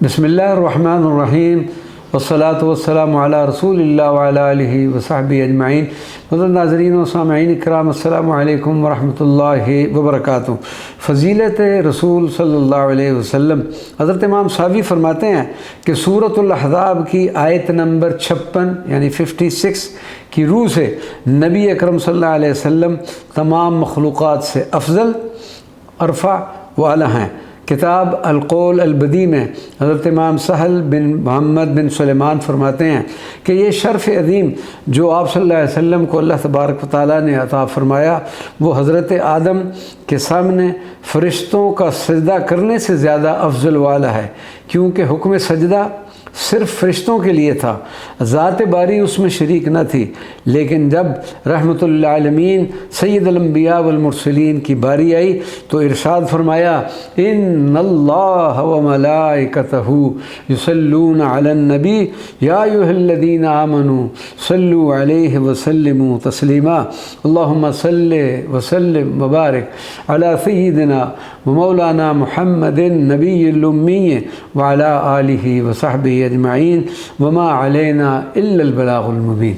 بسم اللہ الرحمن الرحیم والصلاة والسلام علی رسول اللہ وعلی آلہ وصحبہ اجمعین۔ حضرت ناظرین و سامعین اکرام، السلام علیکم ورحمۃ اللہ وبرکاتہ۔ فضیلت رسول صلی اللہ علیہ وسلم، حضرت امام صاوی فرماتے ہیں کہ سورۃ الاحزاب کی آیت نمبر 56 یعنی 56 کی روح سے نبی اکرم صلی اللہ علیہ وسلم تمام مخلوقات سے افضل، ارفع و اعلیٰ ہیں۔ کتاب القول البدی میں حضرت امام سہل بن محمد بن سلیمان فرماتے ہیں کہ یہ شرف عظیم جو آپ صلی اللہ علیہ وسلم کو اللہ تبارک و تعالیٰ نے عطا فرمایا، وہ حضرت آدم کے سامنے فرشتوں کا سجدہ کرنے سے زیادہ افضل والا ہے، کیونکہ حکم سجدہ صرف فرشتوں کے لیے تھا، ذات باری اس میں شریک نہ تھی۔ لیکن جب رحمت للعالمین سید الانبیاء والمرسلین کی باری آئی تو ارشاد فرمایا، ان اللہ وملائکتہ یصلون علی النبی یا ایھا الذین آمنوا صلوا علیہ وسلموا تسلیما، اللہم صلی وسلم وبارک علی سیدنا ومولانا محمد نبی الامی وعلی آلہ وصحبہ اجمعین وما علینا الا البلاغ المبین۔